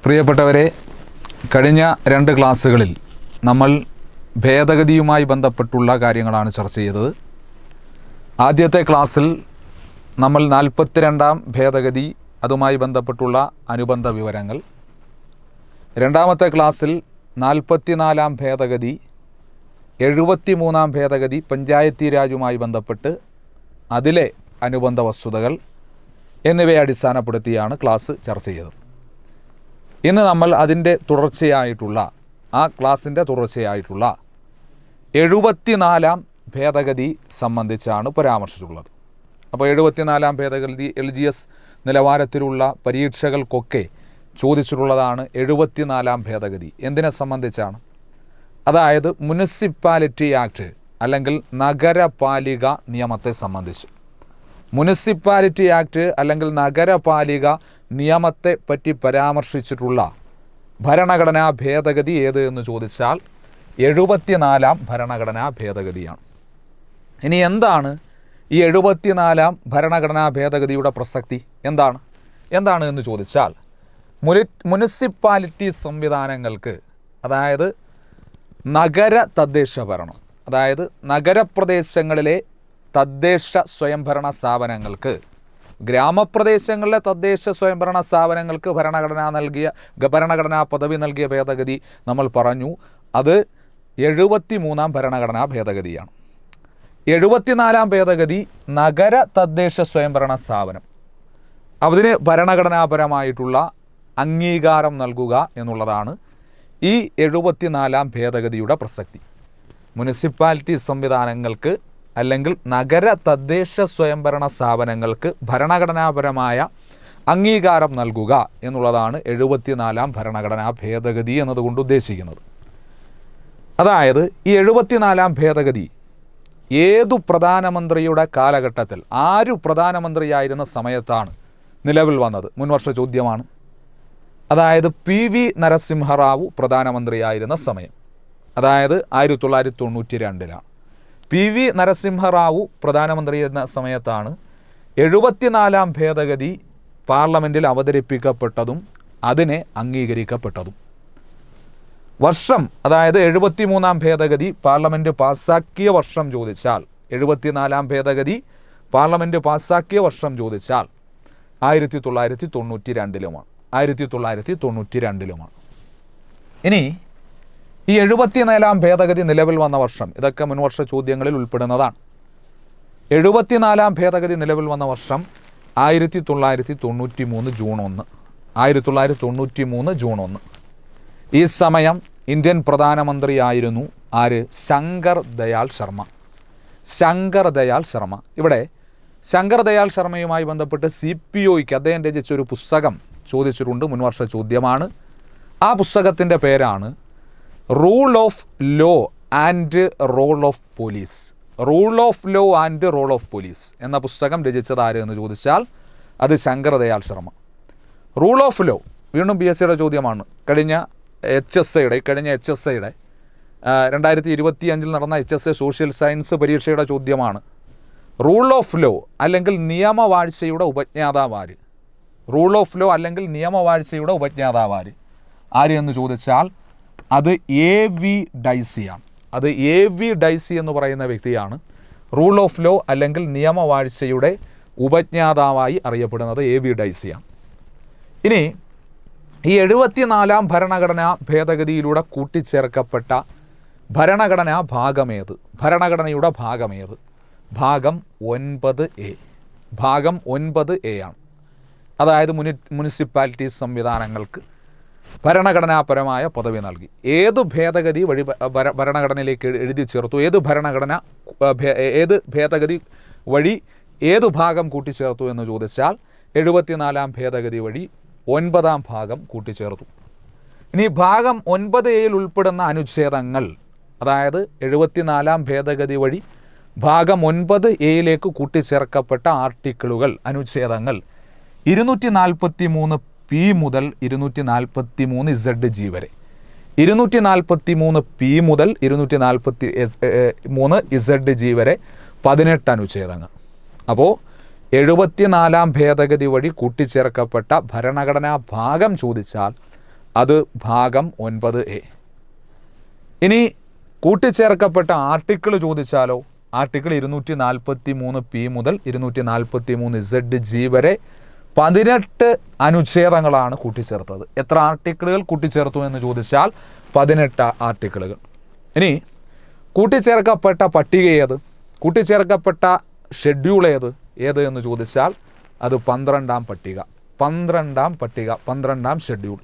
പ്രിയപ്പെട്ടവരെ, കഴിഞ്ഞ 2 ക്ലാസ്സുകളിൽ നമ്മൾ ഭേദഗതിയുമായി ബന്ധപ്പെട്ടുള്ള കാര്യങ്ങളാണ് ചർച്ച ചെയ്തത്. ആദ്യത്തെ ക്ലാസ്സിൽ നമ്മൾ 42ാം ഭേദഗതി, അതുമായി ബന്ധപ്പെട്ടുള്ള അനുബന്ധ വിവരങ്ങൾ, രണ്ടാമത്തെ ക്ലാസ്സിൽ 44ാം ഭേദഗതി, 73ാം ഭേദഗതി പഞ്ചായത്തി രാജുമായി ബന്ധപ്പെട്ട് അതിലെ അനുബന്ധ വസ്തുതകൾ എന്നിവയെ അടിസ്ഥാനപ്പെടുത്തിയാണ് ക്ലാസ് ചർച്ച ചെയ്തത്. ഇന്ന് നമ്മൾ അതിൻ്റെ തുടർച്ചയായിട്ടുള്ള ക്ലാസിൻ്റെ തുടർച്ചയായിട്ടുള്ള 74ാം ഭേദഗതി സംബന്ധിച്ചാണ് പരാമർശിച്ചിട്ടുള്ളത്. അപ്പോൾ 74ാം ഭേദഗതി LGS നിലവാരത്തിലുള്ള പരീക്ഷകൾക്കൊക്കെ ചോദിച്ചിട്ടുള്ളതാണ്. 74ാം ഭേദഗതി എന്തിനെ സംബന്ധിച്ചാണ്? അതായത് മുനിസിപ്പാലിറ്റി ആക്ട് അല്ലെങ്കിൽ നഗരപാലിക നിയമത്തെ സംബന്ധിച്ച്. മുനിസിപ്പാലിറ്റി ആക്ട് അല്ലെങ്കിൽ നഗരപാലിക നിയമത്തെ പറ്റി പരാമർശിച്ചിട്ടുള്ള ഭരണഘടനാ ഭേദഗതി ഏത് എന്ന് ചോദിച്ചാൽ 74ാം ഭരണഘടനാ ഭേദഗതിയാണ്. ഇനി എന്താണ് ഈ 74ാം ഭരണഘടനാ ഭേദഗതിയുടെ പ്രസക്തി? എന്താണ് എന്ന് ചോദിച്ചാൽ, മുനിസിപ്പാലിറ്റി സംവിധാനങ്ങൾക്ക്, അതായത് നഗര തദ്ദേശ ഭരണം, അതായത് നഗരപ്രദേശങ്ങളിലെ തദ്ദേശ സ്വയംഭരണ സ്ഥാപനങ്ങൾക്ക്, ഗ്രാമപ്രദേശങ്ങളിലെ തദ്ദേശ സ്വയംഭരണ സ്ഥാപനങ്ങൾക്ക് ഭരണഘടനാ പദവി നൽകിയ ഭേദഗതി നമ്മൾ പറഞ്ഞു. അത് 73ാം ഭരണഘടനാ ഭേദഗതിയാണ്. 74ാം ഭേദഗതി നഗര തദ്ദേശ സ്വയംഭരണ സ്ഥാപനം, അതിന് ഭരണഘടനാപരമായിട്ടുള്ള അംഗീകാരം നൽകുക എന്നുള്ളതാണ് ഈ 74ാം ഭേദഗതിയുടെ പ്രസക്തി. മുനിസിപ്പാലിറ്റി സംവിധാനങ്ങൾക്ക് അല്ലെങ്കിൽ നഗര തദ്ദേശ സ്വയംഭരണ സ്ഥാപനങ്ങൾക്ക് ഭരണഘടനാപരമായ അംഗീകാരം നൽകുക എന്നുള്ളതാണ് 74ാം ഭരണഘടനാ ഭേദഗതി എന്നതുകൊണ്ട് ഉദ്ദേശിക്കുന്നത്. അതായത് ഈ 74ാം ഭേദഗതി ഏതു പ്രധാനമന്ത്രിയുടെ കാലഘട്ടത്തിൽ, ആരു പ്രധാനമന്ത്രിയായിരുന്ന സമയത്താണ് നിലവിൽ വന്നത്? മുൻവർഷ ചോദ്യമാണ്. അതായത് PV നരസിംഹറാവു പ്രധാനമന്ത്രിയായിരുന്ന സമയം, അതായത് 1992-ലാണ്. PV നരസിംഹറാവു പ്രധാനമന്ത്രിയായിരുന്ന സമയത്താണ് 74ാം ഭേദഗതി പാർലമെൻറ്റിൽ അവതരിപ്പിക്കപ്പെട്ടതും അതിനെ അംഗീകരിക്കപ്പെട്ടതും. വർഷം, അതായത് 73ാം ഭേദഗതി പാർലമെൻറ്റ് പാസ്സാക്കിയ വർഷം ചോദിച്ചാൽ, 74ാം ഭേദഗതി പാർലമെൻറ്റ് പാസ്സാക്കിയ വർഷം ചോദിച്ചാൽ 1992-ലുമാണ്. ഇനി ഈ 74ാം ഭേദഗതി നിലവിൽ വന്ന വർഷം, ഇതൊക്കെ മുൻവർഷ ചോദ്യങ്ങളിൽ ഉൾപ്പെടുന്നതാണ്. 74ാം ഭേദഗതി നിലവിൽ വന്ന വർഷം 1993 ജൂൺ 1. 1993 ജൂൺ 1. ഈ സമയം ഇന്ത്യൻ പ്രധാനമന്ത്രിയായിരുന്നു ആര്? ശങ്കർ ദയാൽ ശർമ്മ. ഇവിടെ ശങ്കർ ദയാൽ ശർമ്മയുമായി ബന്ധപ്പെട്ട് CPOയ്ക്ക് അദ്ദേഹം രചിച്ചൊരു പുസ്തകം ചോദിച്ചിട്ടുണ്ട്. മുൻവർഷ ചോദ്യമാണ്. ആ പുസ്തകത്തിൻ്റെ പേരാണ് rule of law and role of police എന്ന പുസ്തകം രചിച്ചത് ആര് എന്ന് ചോദിച്ചാൽ അത് Shankar Dayal Sharma. Rule of law വീണ്ടും PSCയുടെ ചോദ്യമാണ്. കഴിഞ്ഞ HSIയുടെ 2025 നടന്ന HSI സോഷ്യൽ സയൻസ് പരീക്ഷയുടെ ചോദ്യമാണ്. റൂൾ ഓഫ് ലോ അല്ലെങ്കിൽ നിയമവാഴ്ചയുടെ ഉപജ്ഞാതാവാര്? ആര് എന്ന് ചോദിച്ചാൽ അത് AV ഡൈസിയാണ്. AV ഡൈസി എന്ന് പറയുന്ന വ്യക്തിയാണ് റൂൾ ഓഫ് ലോ അല്ലെങ്കിൽ നിയമവാഴ്ചയുടെ ഉപജ്ഞാതാവായി അറിയപ്പെടുന്നത്. AV ഡൈസിയാണ്. ഇനി ഈ 74ാം ഭരണഘടനാ ഭേദഗതിയിലൂടെ കൂട്ടിച്ചേർക്കപ്പെട്ട ഭരണഘടനയുടെ ഭാഗമേത്? ഭാഗം 9A. ഭാഗം 9A ആണ്. അതായത് മുനിസിപ്പാലിറ്റി സംവിധാനങ്ങൾക്ക് ഭരണഘടനാപരമായ പദവി നൽകി. ഏത് ഭേദഗതി വഴി ഭരണഘടനയിലേക്ക് എഴുതി ചേർത്തു? ഏത് ഭേദഗതി വഴി ഏത് ഭാഗം കൂട്ടിച്ചേർത്തു എന്ന് ചോദിച്ചാൽ 74ാം ഭേദഗതി വഴി 9ാം ഭാഗം കൂട്ടിച്ചേർത്തു. ഇനി ഭാഗം 9A ഉൾപ്പെടുന്ന അനുച്ഛേദങ്ങൾ, അതായത് 74ാം ഭേദഗതി വഴി ഭാഗം 9A കൂട്ടിച്ചേർക്കപ്പെട്ട ആർട്ടിക്കിളുകൾ, അനുച്ഛേദങ്ങൾ 243P മുതൽ 243ZG വരെ. 243P മുതൽ 243ZG വരെ 18 അനുച്ഛേദങ്ങൾ. അപ്പോൾ 74ാം ഭേദഗതി വഴി കൂട്ടിച്ചേർക്കപ്പെട്ട ഭരണഘടനാ ഭാഗം ചോദിച്ചാൽ അത് ഭാഗം 9A. ഇനി കൂട്ടിച്ചേർക്കപ്പെട്ട ആർട്ടിക്കിൾ ചോദിച്ചാലോ? ആർട്ടിക്കിൾ 243P മുതൽ 243ZG വരെ 18 അനുച്ഛേദങ്ങളാണ് കൂട്ടിച്ചേർത്തത്. എത്ര ആർട്ടിക്കിളുകൾ കൂട്ടിച്ചേർത്തു എന്ന് ചോദിച്ചാൽ 18 ആർട്ടിക്കിളുകൾ. ഇനി കൂട്ടിച്ചേർക്കപ്പെട്ട പട്ടിക ഏത്? കൂട്ടിച്ചേർക്കപ്പെട്ട ഷെഡ്യൂൾ ഏത് എന്ന് ചോദിച്ചാൽ അത് 12ാം പട്ടിക, 12ാം ഷെഡ്യൂൾ.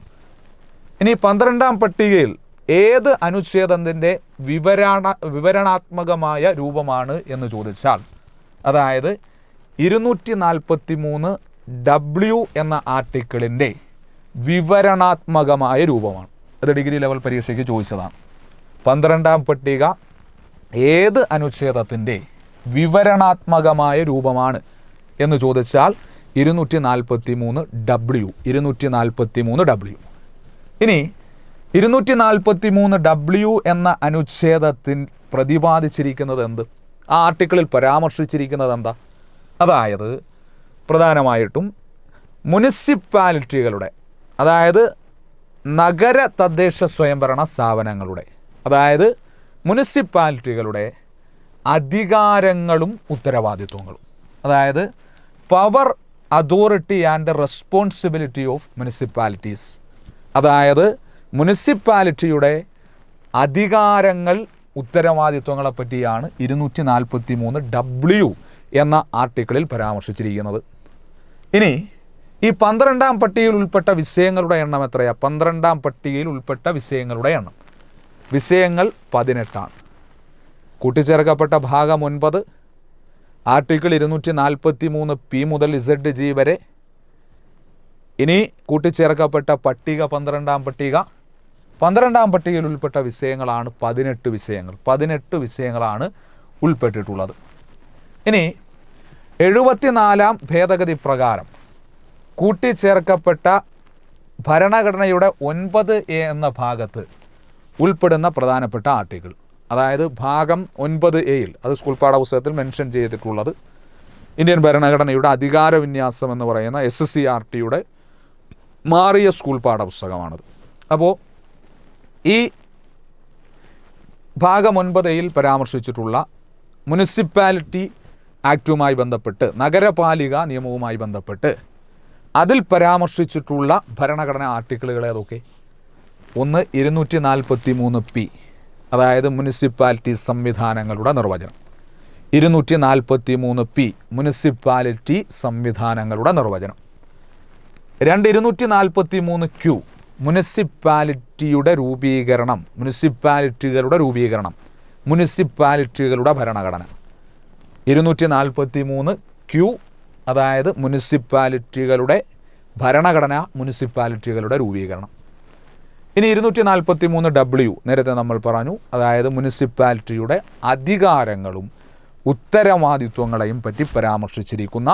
ഇനി 12ാം പട്ടികയിൽ ഏത് അനുച്ഛേദത്തിൻ്റെ വിവരണാത്മകമായ രൂപമാണ് എന്ന് ചോദിച്ചാൽ അതായത് 243W എന്ന ആർട്ടിക്കിളിൻ്റെ വിവരണാത്മകമായ രൂപമാണ്. അത് ഡിഗ്രി ലെവൽ പരീക്ഷയ്ക്ക് ചോദിച്ചതാണ്. 12ാം പട്ടിക ഏത് അനുച്ഛേദത്തിൻ്റെ വിവരണാത്മകമായ രൂപമാണ് എന്ന് ചോദിച്ചാൽ 243W. ഇനി 243W എന്ന അനുച്ഛേദത്തിൽ പ്രതിപാദിച്ചിരിക്കുന്നത് എന്ത്? ആ ആർട്ടിക്കിളിൽ പരാമർശിച്ചിരിക്കുന്നത് എന്താ? അതായത് പ്രധാനമായിട്ടും മുനിസിപ്പാലിറ്റികളുടെ, അതായത് നഗര തദ്ദേശ സ്വയംഭരണ സ്ഥാപനങ്ങളുടെ, അതായത് മുനിസിപ്പാലിറ്റികളുടെ അധികാരങ്ങളും ഉത്തരവാദിത്വങ്ങളും, അതായത് power, authority and responsibility of municipalities, അതായത് മുനിസിപ്പാലിറ്റിയുടെ അധികാരങ്ങൾ, ഉത്തരവാദിത്വങ്ങളെ പറ്റിയാണ് 243W എന്ന ആർട്ടിക്കിളിൽ പരാമർശിച്ചിരിക്കുന്നത്. ഇനി ഈ 12ാം പട്ടികയിൽ ഉൾപ്പെട്ട വിഷയങ്ങളുടെ എണ്ണം എത്രയാണ്? 12ാം പട്ടികയിൽ ഉൾപ്പെട്ട വിഷയങ്ങളുടെ എണ്ണം, വിഷയങ്ങൾ 18 കൂട്ടിച്ചേർക്കപ്പെട്ട ഭാഗം 9, ആർട്ടിക്കിൾ 243P മുതൽ ZG വരെ. ഇനി കൂട്ടിച്ചേർക്കപ്പെട്ട പട്ടിക 12ാം പട്ടിക. 12ാം പട്ടികയിൽ ഉൾപ്പെട്ട വിഷയങ്ങളാണ് 18 വിഷയങ്ങൾ. 18 വിഷയങ്ങളാണ് ഉൾപ്പെട്ടിട്ടുള്ളത്. ഇനി 74ാം ഭേദഗതി പ്രകാരം കൂട്ടിച്ചേർക്കപ്പെട്ട ഭരണഘടനയുടെ 9A എന്ന ഭാഗത്ത് ഉൾപ്പെടുന്ന പ്രധാനപ്പെട്ട ആർട്ടിക്കിൾ, അതായത് ഭാഗം 9A, അത് സ്കൂൾ പാഠപുസ്തകത്തിൽ മെൻഷൻ ചെയ്തിട്ടുള്ളത് ഇന്ത്യൻ ഭരണഘടനയുടെ അധികാരവിന്യാസം എന്ന് പറയുന്ന SCRTയുടെ മാറിയ സ്കൂൾ പാഠപുസ്തകമാണത്. അപ്പോൾ ഈ ഭാഗം 9A പരാമർശിച്ചിട്ടുള്ള മുനിസിപ്പാലിറ്റി ആക്റ്റുമായി ബന്ധപ്പെട്ട്, നഗരപാലിക നിയമവുമായി ബന്ധപ്പെട്ട് അതിൽ പരാമർശിച്ചിട്ടുള്ള ഭരണഘടനാ ആർട്ടിക്കിളുകൾ ഏതൊക്കെ? ഒന്ന് 243P, അതായത് മുനിസിപ്പാലിറ്റി സംവിധാനങ്ങളുടെ നിർവചനം. 243P മുനിസിപ്പാലിറ്റി സംവിധാനങ്ങളുടെ നിർവചനം. 243Q മുനിസിപ്പാലിറ്റിയുടെ രൂപീകരണം, മുനിസിപ്പാലിറ്റികളുടെ രൂപീകരണം, മുനിസിപ്പാലിറ്റികളുടെ ഭരണഘടന. 243Q അതായത് മുനിസിപ്പാലിറ്റികളുടെ ഭരണഘടന, മുനിസിപ്പാലിറ്റികളുടെ രൂപീകരണം. ഇനി 243W നേരത്തെ നമ്മൾ പറഞ്ഞു, അതായത് മുനിസിപ്പാലിറ്റിയുടെ അധികാരങ്ങളും ഉത്തരവാദിത്വങ്ങളെയും പറ്റി പരാമർശിച്ചിരിക്കുന്ന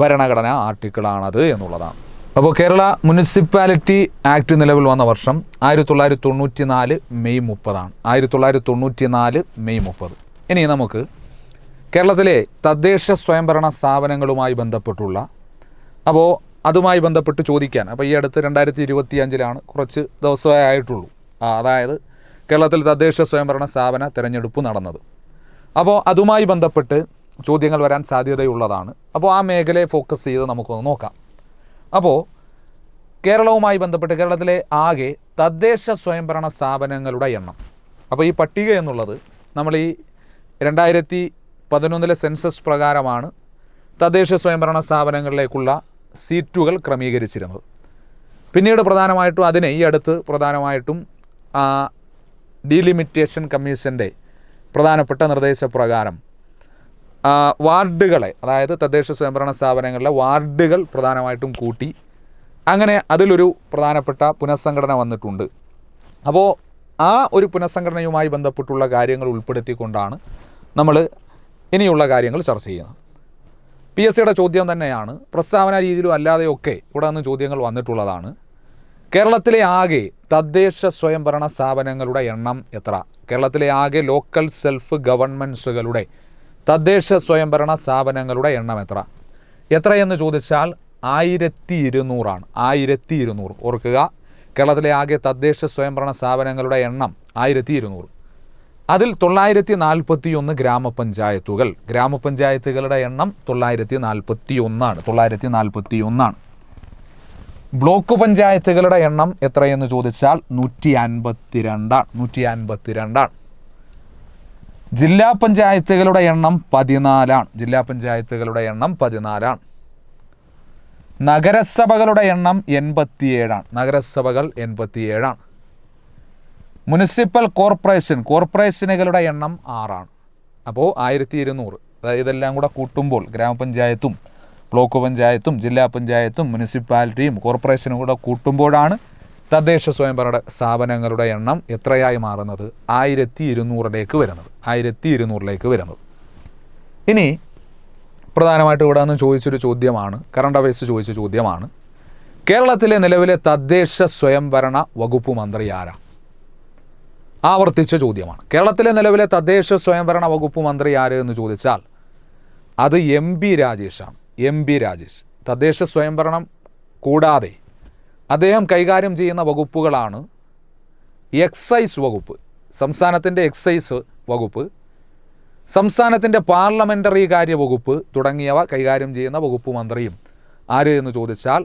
ഭരണഘടനാ ആർട്ടിക്കിളാണത് എന്നുള്ളതാണ്. അപ്പോൾ കേരള മുനിസിപ്പാലിറ്റി ആക്ട് നിലവിൽ വന്ന വർഷം 1994 മെയ് 30. 1994 മെയ് 30. ഇനി നമുക്ക് കേരളത്തിലെ തദ്ദേശ സ്വയംഭരണ സ്ഥാപനങ്ങളുമായി ബന്ധപ്പെട്ടുള്ള, അപ്പോൾ അതുമായി ബന്ധപ്പെട്ട് ചോദിക്കാൻ, അപ്പോൾ ഈ അടുത്ത് 2025 കുറച്ച് ദിവസമേ ആയിട്ടുള്ളൂ, അതായത് കേരളത്തിൽ തദ്ദേശ സ്വയംഭരണ സ്ഥാപന തിരഞ്ഞെടുപ്പ് നടന്നത്. അപ്പോൾ അതുമായി ബന്ധപ്പെട്ട് ചോദ്യങ്ങൾ വരാൻ സാധ്യതയുള്ളതാണ്. അപ്പോൾ ആ മേഖലയെ ഫോക്കസ് ചെയ്ത് നമുക്കൊന്ന് നോക്കാം. അപ്പോൾ കേരളവുമായി ബന്ധപ്പെട്ട് കേരളത്തിലെ ആകെ തദ്ദേശ സ്വയംഭരണ സ്ഥാപനങ്ങളുടെ എണ്ണം, അപ്പോൾ ഈ പട്ടിക എന്നുള്ളത് നമ്മൾ ഈ 2011 സെൻസസ് പ്രകാരമാണ് തദ്ദേശ സ്വയംഭരണ സ്ഥാപനങ്ങളിലേക്കുള്ള സീറ്റുകൾ ക്രമീകരിച്ചിരുന്നത്. പിന്നീട് പ്രധാനമായിട്ടും അതിനെ ഈ അടുത്ത് പ്രധാനമായിട്ടും ഡീലിമിറ്റേഷൻ കമ്മീഷൻ്റെ പ്രധാനപ്പെട്ട നിർദ്ദേശപ്രകാരം വാർഡുകളെ, അതായത് തദ്ദേശ സ്വയംഭരണ സ്ഥാപനങ്ങളിലെ വാർഡുകൾ പ്രധാനമായിട്ടും കൂട്ടി, അങ്ങനെ അതിലൊരു പ്രധാനപ്പെട്ട പുനഃസംഘടന വന്നിട്ടുണ്ട്. അപ്പോൾ ആ ഒരു പുനഃസംഘടനയുമായി ബന്ധപ്പെട്ടുള്ള കാര്യങ്ങൾ ഉൾപ്പെടുത്തിക്കൊണ്ടാണ് നമ്മൾ ഇനിയുള്ള കാര്യങ്ങൾ ചർച്ച ചെയ്യുന്നത്. PSCയുടെ ചോദ്യം തന്നെയാണ്, പ്രസ്താവന രീതിയിലും അല്ലാതെയൊക്കെ ഇവിടെ നിന്ന് ചോദ്യങ്ങൾ വന്നിട്ടുള്ളതാണ്. കേരളത്തിലെ ആകെ തദ്ദേശ സ്വയംഭരണ സ്ഥാപനങ്ങളുടെ എണ്ണം എത്ര? കേരളത്തിലെ ആകെ ലോക്കൽ സെൽഫ് ഗവൺമെൻറ്റ്സുകളുടെ തദ്ദേശ സ്വയംഭരണ സ്ഥാപനങ്ങളുടെ എണ്ണം എത്രയെന്ന് ചോദിച്ചാൽ 1200 ആണ്. 1200. ഓർക്കുക, കേരളത്തിലെ ആകെ തദ്ദേശ സ്വയംഭരണ സ്ഥാപനങ്ങളുടെ എണ്ണം 1200. അതിൽ 941 ഗ്രാമപഞ്ചായത്തുകളുടെ എണ്ണം 941. ബ്ലോക്ക് പഞ്ചായത്തുകളുടെ എണ്ണം എത്രയെന്ന് ചോദിച്ചാൽ 152. ജില്ലാ പഞ്ചായത്തുകളുടെ എണ്ണം 14. നഗരസഭകളുടെ എണ്ണം 87. മുനിസിപ്പൽ കോർപ്പറേഷനുകളുടെ എണ്ണം 6. അപ്പോൾ 1200. അതായത് ഇതെല്ലാം കൂടെ കൂട്ടുമ്പോൾ ഗ്രാമപഞ്ചായത്തും ബ്ലോക്ക് പഞ്ചായത്തും ജില്ലാ പഞ്ചായത്തും മുനിസിപ്പാലിറ്റിയും കോർപ്പറേഷനും കൂടെ കൂട്ടുമ്പോഴാണ് തദ്ദേശ സ്വയംഭരണ സ്ഥാപനങ്ങളുടെ എണ്ണം എത്രയായി മാറുന്നത്? 1200ലേക്ക് വരുന്നത്. ഇനി പ്രധാനമായിട്ട് ഇവിടെ നിന്ന് ചോദിച്ചൊരു ചോദ്യമാണ്, കറണ്ട് അഫയേഴ്സ് ചോദിച്ച ചോദ്യമാണ്, കേരളത്തിലെ നിലവിലെ തദ്ദേശ സ്വയംഭരണ വകുപ്പ് മന്ത്രി ആരാ? ആവർത്തിച്ച ചോദ്യമാണ്. കേരളത്തിലെ നിലവിലെ തദ്ദേശ സ്വയംഭരണ വകുപ്പ് മന്ത്രി ആര് എന്ന് ചോദിച്ചാൽ അത് MB രാജേഷാണ്. തദ്ദേശ സ്വയംഭരണം കൂടാതെ അദ്ദേഹം കൈകാര്യം ചെയ്യുന്ന വകുപ്പുകളാണ് എക്സൈസ് വകുപ്പ്, സംസ്ഥാനത്തിൻ്റെ എക്സൈസ് വകുപ്പ്, സംസ്ഥാനത്തിൻ്റെ പാർലമെൻ്ററി കാര്യ വകുപ്പ് തുടങ്ങിയവ കൈകാര്യം ചെയ്യുന്ന വകുപ്പ് മന്ത്രിയും ആര് എന്ന് ചോദിച്ചാൽ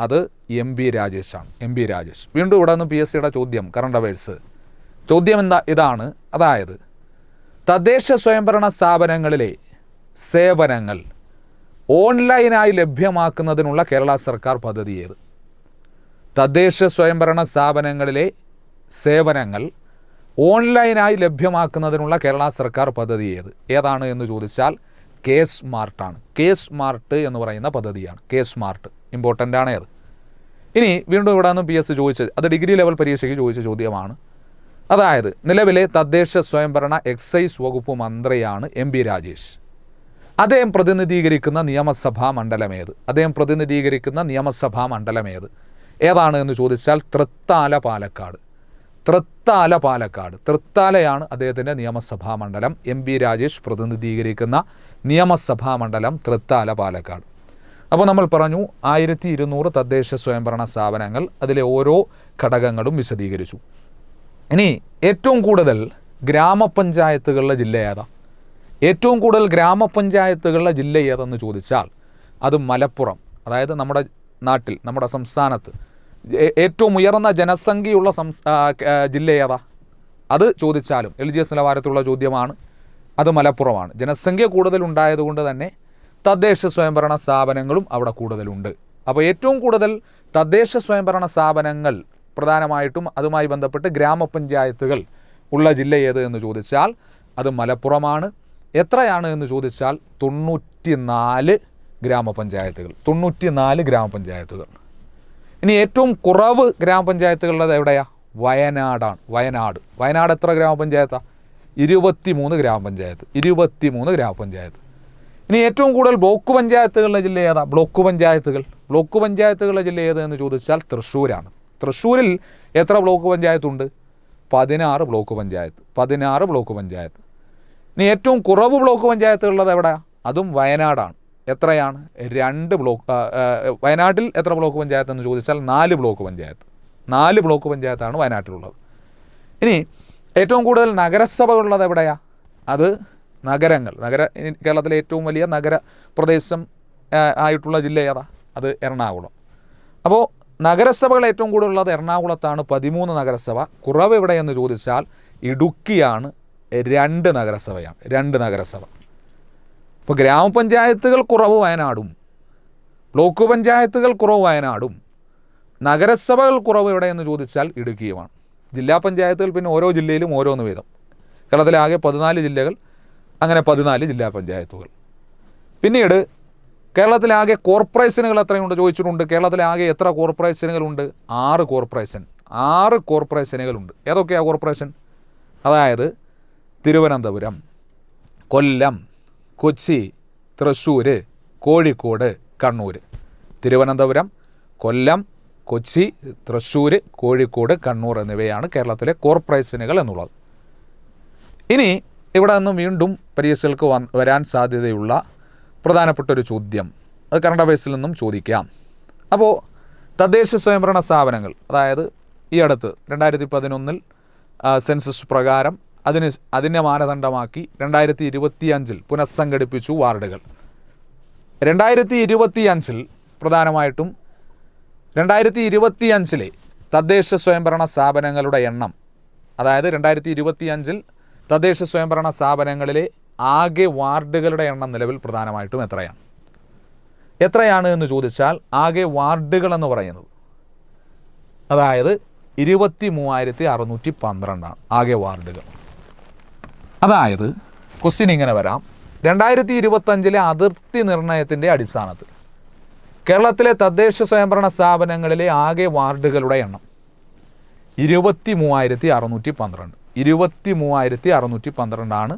അത് MB രാജേഷാണ്. വീണ്ടും ഇവിടെ നിന്ന് PSCയുടെ ചോദ്യം, കറണ്ട് അഫയേഴ്സ് ചോദ്യം ഇതാണ്, അതായത് തദ്ദേശ സ്വയംഭരണ സ്ഥാപനങ്ങളിലെ സേവനങ്ങൾ ഓൺലൈനായി ലഭ്യമാക്കുന്നതിനുള്ള കേരള സർക്കാർ പദ്ധതി ഏത്? തദ്ദേശ സ്വയംഭരണ സ്ഥാപനങ്ങളിലെ സേവനങ്ങൾ ഓൺലൈനായി ലഭ്യമാക്കുന്നതിനുള്ള കേരള സർക്കാർ പദ്ധതി ഏതാണ് എന്ന് ചോദിച്ചാൽ K-സ്മാർട്ടാണ്. K-സ്മാർട്ട് എന്ന് പറയുന്ന പദ്ധതിയാണ്. K-സ്മാർട്ട് ഇമ്പോർട്ടൻ്റ് ആണ് അത്. ഇനി വീണ്ടും ഇവിടെ നിന്ന് PSC ചോദിച്ചത്, അത് ഡിഗ്രി ലെവൽ പരീക്ഷയ്ക്ക് ചോദിച്ച ചോദ്യമാണ്. അതായത് നിലവിലെ തദ്ദേശ സ്വയംഭരണ എക്സൈസ് വകുപ്പ് മന്ത്രിയാണ് MB രാജേഷ്. അദ്ദേഹം പ്രതിനിധീകരിക്കുന്ന നിയമസഭാ മണ്ഡലം ഏത്? ഏതാണ് എന്ന് ചോദിച്ചാൽ തൃത്താല പാലക്കാട്. തൃത്താലയാണ് അദ്ദേഹത്തിൻ്റെ നിയമസഭാ മണ്ഡലം. MB രാജേഷ് പ്രതിനിധീകരിക്കുന്ന നിയമസഭാ മണ്ഡലം തൃത്താല പാലക്കാട്. അപ്പോൾ നമ്മൾ പറഞ്ഞു 1200 തദ്ദേശ സ്വയംഭരണ സ്ഥാപനങ്ങൾ, അതിലെ ഓരോ ഘടകങ്ങളും വിശദീകരിച്ചു. ഇനി ഏറ്റവും കൂടുതൽ ഗ്രാമപഞ്ചായത്തുകളുടെ ജില്ല ഏതാ? ജില്ല ഏതെന്ന് ചോദിച്ചാൽ അത് മലപ്പുറം. അതായത് നമ്മുടെ നാട്ടിൽ, നമ്മുടെ സംസ്ഥാനത്ത് ഏറ്റവും ഉയർന്ന ജനസംഖ്യയുള്ള ജില്ല ഏതാ? അത് ചോദിച്ചാലും LGS നിലവാരത്തിലുള്ള ചോദ്യമാണ്. അത് മലപ്പുറമാണ്. ജനസംഖ്യ കൂടുതലുണ്ടായതുകൊണ്ട് തന്നെ തദ്ദേശ സ്വയംഭരണ സ്ഥാപനങ്ങളും അവിടെ കൂടുതലുണ്ട്. അപ്പോൾ ഏറ്റവും കൂടുതൽ തദ്ദേശ സ്വയംഭരണ സ്ഥാപനങ്ങൾ, പ്രധാനമായിട്ടും അതുമായി ബന്ധപ്പെട്ട് ഗ്രാമപഞ്ചായത്തുകൾ ഉള്ള ജില്ല ഏത് എന്ന് ചോദിച്ചാൽ അത് മലപ്പുറമാണ്. എത്രയാണ് എന്ന് ചോദിച്ചാൽ 94 ഗ്രാമപഞ്ചായത്തുകൾ. ഇനി ഏറ്റവും കുറവ് ഗ്രാമപഞ്ചായത്തുകളുടെ എവിടെയാണ്? വയനാടാണ്. വയനാട് എത്ര ഗ്രാമപഞ്ചായത്താണ്? 23 ഗ്രാമപഞ്ചായത്ത്. ഇനി ഏറ്റവും കൂടുതൽ ബ്ലോക്ക് പഞ്ചായത്തുകളുടെ ജില്ല ഏതാ? ബ്ലോക്ക് പഞ്ചായത്തുകളുടെ ജില്ല ഏത് എന്ന് ചോദിച്ചാൽ തൃശ്ശൂരാണ്. തൃശ്ശൂരിൽ എത്ര ബ്ലോക്ക് പഞ്ചായത്തുണ്ട്? 16 ബ്ലോക്ക് പഞ്ചായത്ത്. ഇനി ഏറ്റവും കുറവ് ബ്ലോക്ക് പഞ്ചായത്തുള്ളത് എവിടെയാണ്? അതും വയനാടാണ്. എത്രയാണ്? 2 ബ്ലോക്ക്. വയനാട്ടിൽ എത്ര ബ്ലോക്ക് പഞ്ചായത്ത് എന്ന് ചോദിച്ചാൽ 4 ബ്ലോക്ക് പഞ്ചായത്താണ് വയനാട്ടിലുള്ളത്. ഇനി ഏറ്റവും കൂടുതൽ നഗരസഭകളുള്ളത് എവിടെയാണ്? അത് നഗരങ്ങൾ. കേരളത്തിലെ ഏറ്റവും വലിയ നഗരപ്രദേശം ആയിട്ടുള്ള ജില്ല ഏതാ? അത് എറണാകുളം. അപ്പോൾ നഗരസഭകൾ ഏറ്റവും കൂടുതലുള്ളത് എറണാകുളത്താണ്, 13 നഗരസഭ. കുറവ് എവിടെയെന്ന് ചോദിച്ചാൽ ഇടുക്കിയാണ്, 2 നഗരസഭ. ഇപ്പോൾ ഗ്രാമപഞ്ചായത്തുകൾ കുറവ് വയനാടും, ബ്ലോക്ക് പഞ്ചായത്തുകൾ കുറവ് വയനാടും, നഗരസഭകൾ കുറവ് എവിടെയെന്ന് ചോദിച്ചാൽ ഇടുക്കിയുമാണ്. ജില്ലാ പഞ്ചായത്തുകൾ പിന്നെ ഓരോ ജില്ലയിലും ഓരോന്ന് വീതം. കേരളത്തിലെ ആകെ 14 ജില്ലകൾ, അങ്ങനെ 14 ജില്ലാ പഞ്ചായത്തുകൾ. പിന്നീട് കേരളത്തിലാകെ കോർപ്പറേഷനുകൾ എത്രയുണ്ട് ചോദിച്ചിട്ടുണ്ട്. കേരളത്തിലാകെ എത്ര കോർപ്പറേഷനുകളുണ്ട്? 6 കോർപ്പറേഷനുകളുണ്ട്. ഏതൊക്കെയാണ് കോർപ്പറേഷൻ? അതായത് തിരുവനന്തപുരം, കൊല്ലം, കൊച്ചി, തൃശ്ശൂർ, കോഴിക്കോട്, കണ്ണൂർ. തിരുവനന്തപുരം, കൊല്ലം, കൊച്ചി, തൃശ്ശൂർ, കോഴിക്കോട്, കണ്ണൂർ എന്നിവയാണ് കേരളത്തിലെ കോർപ്പറേഷനുകൾ എന്നുള്ളത്. ഇനി ഇവിടെ നിന്ന് വീണ്ടും പരീക്ഷകൾക്ക് വരാൻ സാധ്യതയുള്ള പ്രധാനപ്പെട്ടൊരു ചോദ്യം, അത് കറണ്ട് അഫയേഴ്സിൽ നിന്നും ചോദിക്കാം. അപ്പോൾ തദ്ദേശ സ്വയംഭരണ സ്ഥാപനങ്ങൾ, അതായത് ഈ അടുത്ത് 2011 സെൻസസ് പ്രകാരം അതിനെ മാനദണ്ഡമാക്കി 2025 പുനഃസംഘടിപ്പിച്ചു വാർഡുകൾ. 2025 പ്രധാനമായിട്ടും 2025 തദ്ദേശ സ്വയംഭരണ സ്ഥാപനങ്ങളുടെ എണ്ണം, അതായത് 2025 തദ്ദേശ സ്വയംഭരണ സ്ഥാപനങ്ങളിലെ ആകെ വാർഡുകളുടെ എണ്ണം നിലവിൽ പ്രധാനമായിട്ടും എത്രയാണ് എന്ന് ചോദിച്ചാൽ, ആകെ വാർഡുകളെന്ന് പറയുന്നത് അതായത് 23,612 ആകെ വാർഡുകൾ. അതായത് ക്വസ്റ്റ്യൻ ഇങ്ങനെ വരാം, 2025 അതിർത്തി നിർണയത്തിൻ്റെ അടിസ്ഥാനത്തിൽ കേരളത്തിലെ തദ്ദേശ സ്വയംഭരണ സ്ഥാപനങ്ങളിലെ ആകെ വാർഡുകളുടെ എണ്ണം 23,612. 23,612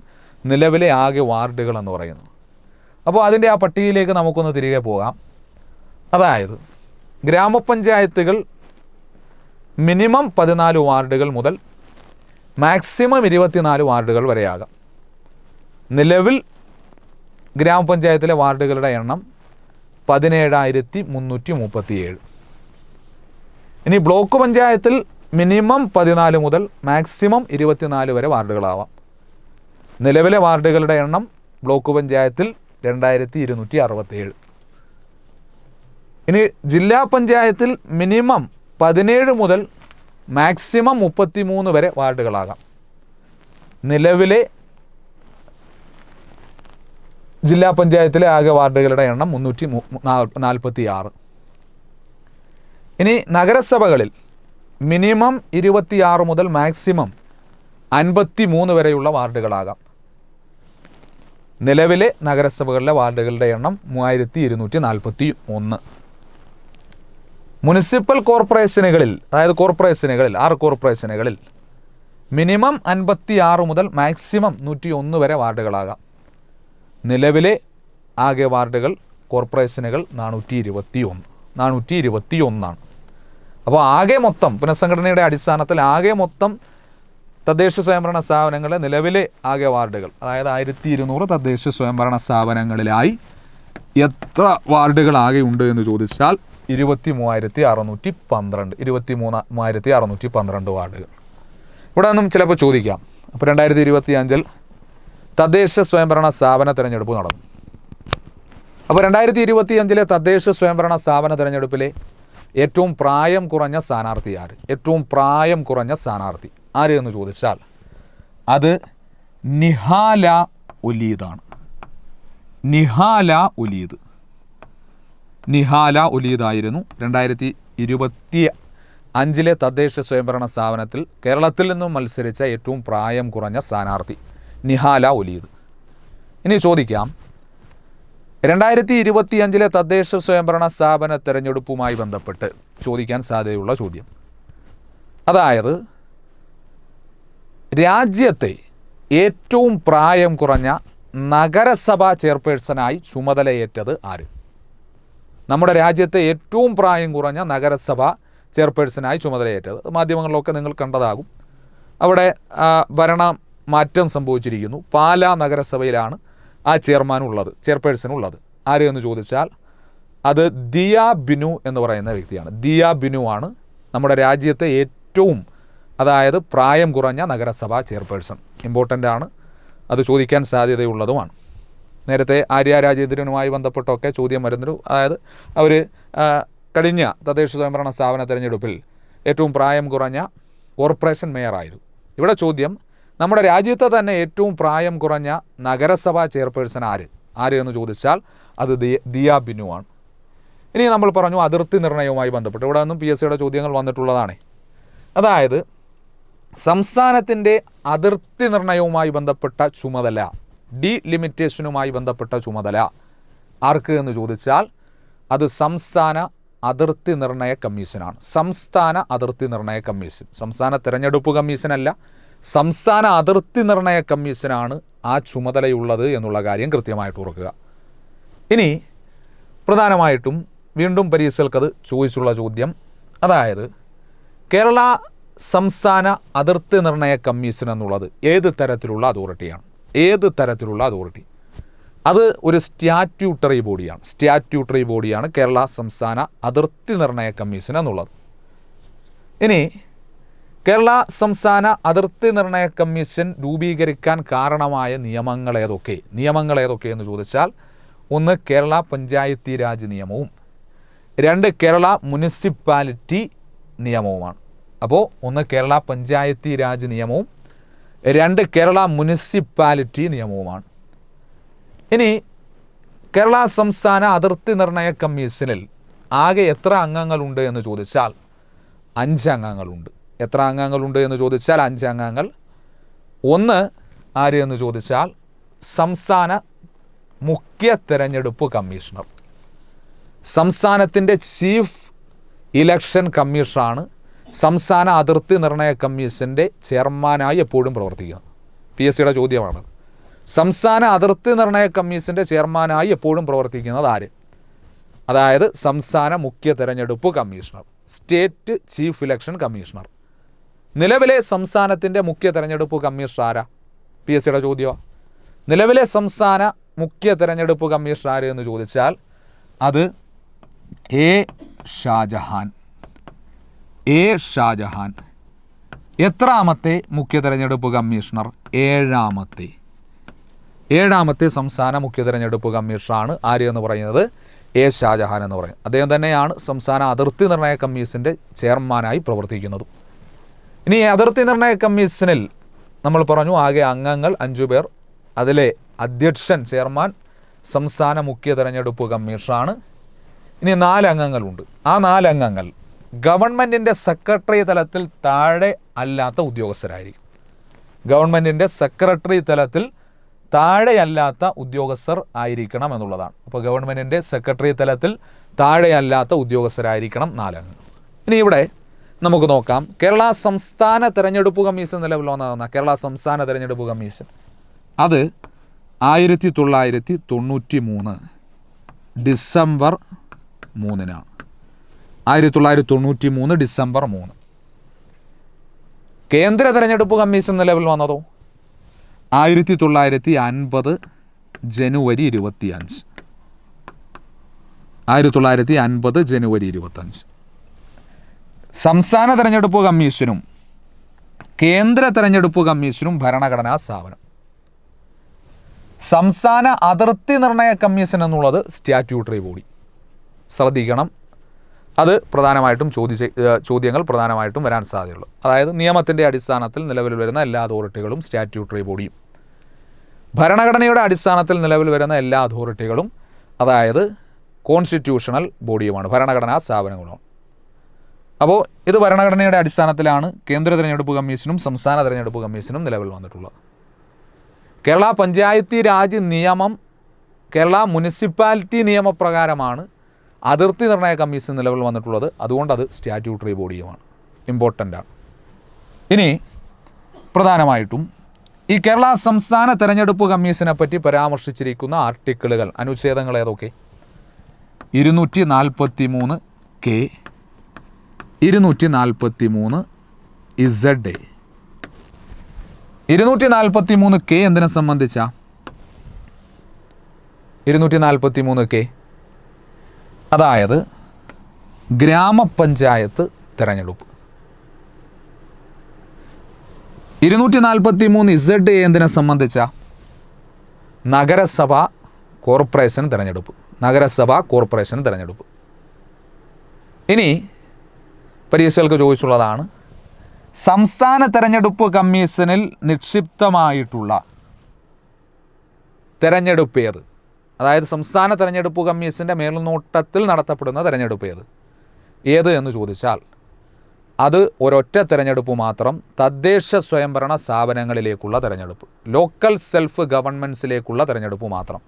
നിലവിലെ ആകെ വാർഡുകൾ എന്ന് പറയുന്നത്. അപ്പോൾ അതിൻ്റെ ആ പട്ടികയിലേക്ക് നമുക്കൊന്ന് തിരികെ പോകാം. അതായത് ഗ്രാമപഞ്ചായത്തുകൾ മിനിമം 14 വാർഡുകൾ മുതൽ മാക്സിമം 24 വാർഡുകൾ വരെയാകാം. നിലവിൽ ഗ്രാമപഞ്ചായത്തിലെ വാർഡുകളുടെ എണ്ണം 17,337. ഇനി ബ്ലോക്ക് പഞ്ചായത്തിൽ മിനിമം 14 മുതൽ മാക്സിമം 24 വരെ വാർഡുകളാവാം. നിലവിലെ വാർഡുകളുടെ എണ്ണം ബ്ലോക്ക് പഞ്ചായത്തിൽ 2,267. ഇനി ജില്ലാ പഞ്ചായത്തിൽ മിനിമം 17 മുതൽ മാക്സിമം 33 വരെ വാർഡുകളാകാം. നിലവിലെ ജില്ലാ പഞ്ചായത്തിലെ ആകെ വാർഡുകളുടെ എണ്ണം 346. ഇനി നഗരസഭകളിൽ മിനിമം 26 മുതൽ മാക്സിമം 53 വരെയുള്ള വാർഡുകളാകാം. നിലവിലെ നഗരസഭകളിലെ വാർഡുകളുടെ എണ്ണം 3,241. മുനിസിപ്പൽ കോർപ്പറേഷനുകളിൽ, അതായത് കോർപ്പറേഷനുകളിൽ 6 കോർപ്പറേഷനുകളിൽ മിനിമം 56 മുതൽ മാക്സിമം 101 വരെ വാർഡുകളാകാം. നിലവിലെ ആകെ വാർഡുകൾ കോർപ്പറേഷനുകൾ 421. അപ്പോൾ ആകെ മൊത്തം പുനഃസംഘടനയുടെ അടിസ്ഥാനത്തിൽ ആകെ മൊത്തം തദ്ദേശ സ്വയംഭരണ സ്ഥാപനങ്ങളിലെ നിലവിലെ ആകെ വാർഡുകൾ, അതായത് 1,200 തദ്ദേശ സ്വയംഭരണ സ്ഥാപനങ്ങളിലായി എത്ര വാർഡുകൾ ആകെ ഉണ്ട് എന്ന് ചോദിച്ചാൽ 23,612 വാർഡുകൾ. ഇവിടെ നിന്നും ചിലപ്പോൾ ചോദിക്കാം, അപ്പോൾ 2025 തദ്ദേശ സ്വയംഭരണ സ്ഥാപന തിരഞ്ഞെടുപ്പ് നടന്നു. അപ്പോൾ 2025 തദ്ദേശ സ്വയംഭരണ സ്ഥാപന തിരഞ്ഞെടുപ്പിലെ ഏറ്റവും പ്രായം കുറഞ്ഞ സ്ഥാനാർത്ഥി ആര്? ഏറ്റവും പ്രായം കുറഞ്ഞ സ്ഥാനാർത്ഥി ആര് എന്ന് ചോദിച്ചാൽ അത് നിഹാല ഒലീദാണ്. നിഹാല ഒലീദായിരുന്നു 2025 തദ്ദേശ സ്വയംഭരണ സ്ഥാപനത്തിൽ കേരളത്തിൽ നിന്നും മത്സരിച്ച ഏറ്റവും പ്രായം കുറഞ്ഞ സ്ഥാനാർത്ഥി നിഹാല ഒലീദ്. ഇനി ചോദിക്കാം, 2025 തദ്ദേശ സ്വയംഭരണ സ്ഥാപന തെരഞ്ഞെടുപ്പുമായി ബന്ധപ്പെട്ട് ചോദിക്കാൻ സാധ്യതയുള്ള ചോദ്യം, അതായത് രാജ്യത്തെ ഏറ്റവും പ്രായം കുറഞ്ഞ നഗരസഭാ ചെയർപേഴ്സണായി ചുമതലയേറ്റത് ആര്? നമ്മുടെ രാജ്യത്തെ ഏറ്റവും പ്രായം കുറഞ്ഞ നഗരസഭാ ചെയർപേഴ്സണായി ചുമതലയേറ്റത് മാധ്യമങ്ങളിലൊക്കെ നിങ്ങൾ കണ്ടതാകും. അവിടെ ഭരണ മാറ്റം സംഭവിച്ചിരിക്കുന്നു. പാലാ നഗരസഭയിലാണ് ആ ചെയർപേഴ്സൺ ഉള്ളത്. ആര് എന്ന് ചോദിച്ചാൽ അത് ദിയ ബിനു എന്ന് പറയുന്ന വ്യക്തിയാണ്. ദിയ ബിനു ആണ് നമ്മുടെ രാജ്യത്തെ ഏറ്റവും, അതായത് പ്രായം കുറഞ്ഞ നഗരസഭാ ചെയർപേഴ്സൺ. ഇമ്പോർട്ടൻ്റ് ആണ്, അത് ചോദിക്കാൻ സാധ്യതയുള്ളതുമാണ്. നേരത്തെ ആര്യ രാജേന്ദ്രനുമായി ബന്ധപ്പെട്ടൊക്കെ ചോദ്യം വരുന്നൊരു, അതായത് അവർ കഴിഞ്ഞ തദ്ദേശ സ്വയംഭരണ സ്ഥാപന തിരഞ്ഞെടുപ്പിൽ ഏറ്റവും പ്രായം കുറഞ്ഞ കോർപ്പറേഷൻ മേയറായിരുന്നു. ഇവിടെ ചോദ്യം, നമ്മുടെ രാജ്യത്തെ തന്നെ ഏറ്റവും പ്രായം കുറഞ്ഞ നഗരസഭാ ചെയർപേഴ്സൺ ആര് എന്ന് ചോദിച്ചാൽ അത് ദിയ ബിനു ആണ്. ഇനി നമ്മൾ പറഞ്ഞു അതിർത്തി നിർണയവുമായി ബന്ധപ്പെട്ട്, ഇവിടെ നിന്നും PSCയുടെ ചോദ്യങ്ങൾ വന്നിട്ടുള്ളതാണ്. അതായത് സംസ്ഥാനത്തിൻ്റെ അതിർത്തി നിർണയവുമായി ബന്ധപ്പെട്ട ചുമതല, ഡീലിമിറ്റേഷനുമായി ബന്ധപ്പെട്ട ചുമതല ആർക്ക് എന്ന് ചോദിച്ചാൽ അത് സംസ്ഥാന അതിർത്തി നിർണയ കമ്മീഷനാണ്. സംസ്ഥാന അതിർത്തി നിർണയ കമ്മീഷൻ, സംസ്ഥാന തിരഞ്ഞെടുപ്പ് കമ്മീഷനല്ല, സംസ്ഥാന അതിർത്തി നിർണയ കമ്മീഷനാണ് ആ ചുമതലയുള്ളത് എന്നുള്ള കാര്യം കൃത്യമായിട്ട് ഓർക്കുക. ഇനി പ്രധാനമായിട്ടും വീണ്ടും പരീക്ഷകൾക്കത് ചോദിച്ചുള്ള ചോദ്യം, അതായത് കേരള സംസ്ഥാന അതിർത്തി നിർണയ കമ്മീഷൻ എന്നുള്ളത് ഏത് തരത്തിലുള്ള അതോറിറ്റിയാണ്? അത് ഒരു സ്റ്റാറ്റ്യൂട്ടറി ബോഡിയാണ് കേരള സംസ്ഥാന അതിർത്തി നിർണയ കമ്മീഷൻ എന്നുള്ളത്. ഇനി കേരള സംസ്ഥാന അതിർത്തി നിർണയ കമ്മീഷൻ രൂപീകരിക്കാൻ കാരണമായ നിയമങ്ങൾ ഏതൊക്കെ എന്ന് ചോദിച്ചാൽ, ഒന്ന് കേരള പഞ്ചായത്തി രാജ് നിയമവും, രണ്ട് കേരള മുനിസിപ്പാലിറ്റി നിയമവുമാണ്. അപ്പോൾ ഒന്ന് കേരള പഞ്ചായത്തി രാജ് നിയമവും, രണ്ട് കേരള മുനിസിപ്പാലിറ്റി നിയമവുമാണ്. ഇനി കേരള സംസ്ഥാന അതിർത്തി നിർണയ കമ്മീഷനിൽ ആകെ എത്ര അംഗങ്ങളുണ്ട് എന്ന് ചോദിച്ചാൽ 5 അംഗങ്ങളുണ്ട്. എത്ര അംഗങ്ങളുണ്ട് എന്ന് ചോദിച്ചാൽ 5 അംഗങ്ങൾ. ഒന്ന് ആര് എന്ന് ചോദിച്ചാൽ സംസ്ഥാന മുഖ്യ തെരഞ്ഞെടുപ്പ് കമ്മീഷണർ. സംസ്ഥാനത്തിൻ്റെ ചീഫ് ഇലക്ഷൻ കമ്മീഷണറാണ് സംസ്ഥാന അതിർത്തി നിർണയ കമ്മീഷൻ്റെ ചെയർമാനായി എപ്പോഴും പ്രവർത്തിക്കുന്നത്. PSCയുടെ ചോദ്യമാണ്. സംസ്ഥാന അതിർത്തി നിർണയ കമ്മീഷൻ്റെ ചെയർമാനായി എപ്പോഴും പ്രവർത്തിക്കുന്നത് ആര്? അതായത് സംസ്ഥാന മുഖ്യ തെരഞ്ഞെടുപ്പ് commissioner, state chief election commissioner. നിലവിലെ സംസ്ഥാനത്തിൻ്റെ മുഖ്യ തെരഞ്ഞെടുപ്പ് കമ്മീഷണർ ആരാ? PSCയുടെ ചോദ്യമാണ്. നിലവിലെ സംസ്ഥാന മുഖ്യ തെരഞ്ഞെടുപ്പ് കമ്മീഷണർ ആര് എന്ന് ചോദിച്ചാൽ അത് എ ഷാജഹാൻ. എത്രാമത്തെ മുഖ്യ തെരഞ്ഞെടുപ്പ് കമ്മീഷണർ? ഏഴാമത്തെ സംസ്ഥാന മുഖ്യ തെരഞ്ഞെടുപ്പ് കമ്മീഷണറാണ് ആര് എന്ന് പറയുന്നത്? എ ഷാജഹാൻ എന്ന് പറയും. അദ്ദേഹം തന്നെയാണ് സംസ്ഥാന അതിർത്തി നിർണയ കമ്മീഷൻ്റെ ചെയർമാനായി പ്രവർത്തിക്കുന്നത്. ഇനി അതിർത്തി നിർണയ കമ്മീഷനിൽ നമ്മൾ പറഞ്ഞു ആകെ അംഗങ്ങൾ 5 പേർ. അതിലെ അധ്യക്ഷൻ ചെയർമാൻ സംസ്ഥാന മുഖ്യ തെരഞ്ഞെടുപ്പ് കമ്മീഷണറാണ്. ഇനി 4 അംഗങ്ങളുണ്ട്. ആ 4 അംഗങ്ങൾ ഗവൺമെൻറ്റിൻ്റെ സെക്രട്ടറി തലത്തിൽ താഴെ അല്ലാത്ത ഉദ്യോഗസ്ഥരായിരിക്കും. ഗവൺമെൻറ്റിൻ്റെ സെക്രട്ടറി തലത്തിൽ താഴെയല്ലാത്ത ഉദ്യോഗസ്ഥർ ആയിരിക്കണം എന്നുള്ളതാണ്. അപ്പോൾ ഗവൺമെൻറ്റിൻ്റെ സെക്രട്ടറി തലത്തിൽ താഴെയല്ലാത്ത ഉദ്യോഗസ്ഥരായിരിക്കണം 4 അംഗങ്ങൾ. ഇനി ഇവിടെ നമുക്ക് നോക്കാം. കേരള സംസ്ഥാന തെരഞ്ഞെടുപ്പ് കമ്മീഷൻ നിലവിൽ വന്നതെന്ന കേരള സംസ്ഥാന തെരഞ്ഞെടുപ്പ് കമ്മീഷൻ അത് 1993 ഡിസംബർ 3-നാണ്. 1993 ഡിസംബർ 3. കേന്ദ്ര തെരഞ്ഞെടുപ്പ് കമ്മീഷൻ നിലവിൽ വന്നതോ 1950 ജനുവരി 25. 1950 ജനുവരി 25. സംസ്ഥാന തെരഞ്ഞെടുപ്പ് കമ്മീഷനും കേന്ദ്ര തെരഞ്ഞെടുപ്പ് കമ്മീഷനും ഭരണഘടനാ സ്ഥാപനം. സംസ്ഥാന അതിർത്തി നിർണയ കമ്മീഷൻ എന്നുള്ളത് സ്റ്റാറ്റ്യൂട്ടറി ബോഡി. ശ്രദ്ധിക്കണം, അത് പ്രധാനമായിട്ടും ചോദ്യങ്ങൾ പ്രധാനമായിട്ടും വരാൻ സാധ്യതയുള്ളൂ. അതായത് നിയമത്തിൻ്റെ അടിസ്ഥാനത്തിൽ നിലവിൽ വരുന്ന എല്ലാ അതോറിറ്റികളും സ്റ്റാറ്റ്യൂട്ടറി ബോഡിയും, ഭരണഘടനയുടെ അടിസ്ഥാനത്തിൽ നിലവിൽ വരുന്ന എല്ലാ അതോറിറ്റികളും അതായത് കോൺസ്റ്റിറ്റ്യൂഷണൽ ബോഡിയുമാണ്, ഭരണഘടനാ സ്ഥാപനങ്ങളുമാണ്. അപ്പോൾ ഇത് ഭരണഘടനയുടെ അടിസ്ഥാനത്തിലാണ് കേന്ദ്ര തിരഞ്ഞെടുപ്പ് കമ്മീഷനും സംസ്ഥാന തിരഞ്ഞെടുപ്പ് കമ്മീഷനും നിലവിൽ വന്നിട്ടുള്ളത്. കേരള പഞ്ചായത്തി രാജ് നിയമം, കേരള മുനിസിപ്പാലിറ്റി നിയമപ്രകാരമാണ് അതിർത്തി നിർണയ കമ്മീഷൻ നിലവിൽ വന്നിട്ടുള്ളത്. അതുകൊണ്ട് അത് സ്റ്റാറ്റ്യൂട്ടറി ബോഡിയുമാണ്, ഇമ്പോർട്ടൻ്റാണ്. ഇനി പ്രധാനമായിട്ടും ഈ കേരള സംസ്ഥാന തെരഞ്ഞെടുപ്പ് കമ്മീഷനെ പറ്റി പരാമർശിച്ചിരിക്കുന്ന ആർട്ടിക്കിളുകൾ, അനുച്ഛേദങ്ങൾ ഏതൊക്കെ? 243 കെ, 243 ഇസഡ്. 243 കെ എന്തിനെ സംബന്ധിച്ച? 243 കെ അതായത് ഗ്രാമപഞ്ചായത്ത് തെരഞ്ഞെടുപ്പ്. 243 ഇസഡ് എന്തിനെ സംബന്ധിച്ച? നഗരസഭ കോർപ്പറേഷൻ തെരഞ്ഞെടുപ്പ്. ഇനി പരീക്ഷകൾക്ക് ചോദിച്ചുള്ളതാണ്, സംസ്ഥാന തെരഞ്ഞെടുപ്പ് കമ്മീഷനിൽ നിക്ഷിപ്തമായിട്ടുള്ള തെരഞ്ഞെടുപ്പ് ഏത്? അതായത് സംസ്ഥാന തെരഞ്ഞെടുപ്പ് കമ്മീഷൻ്റെ മേൽനോട്ടത്തിൽ നടത്തപ്പെടുന്ന തെരഞ്ഞെടുപ്പ് ഏത് എന്ന് ചോദിച്ചാൽ അത് ഒരൊറ്റ തെരഞ്ഞെടുപ്പ് മാത്രം, തദ്ദേശ സ്വയംഭരണ സ്ഥാപനങ്ങളിലേക്കുള്ള തെരഞ്ഞെടുപ്പ്, ലോക്കൽ സെൽഫ് ഗവൺമെൻറ്റ്സിലേക്കുള്ള തെരഞ്ഞെടുപ്പ് മാത്രം.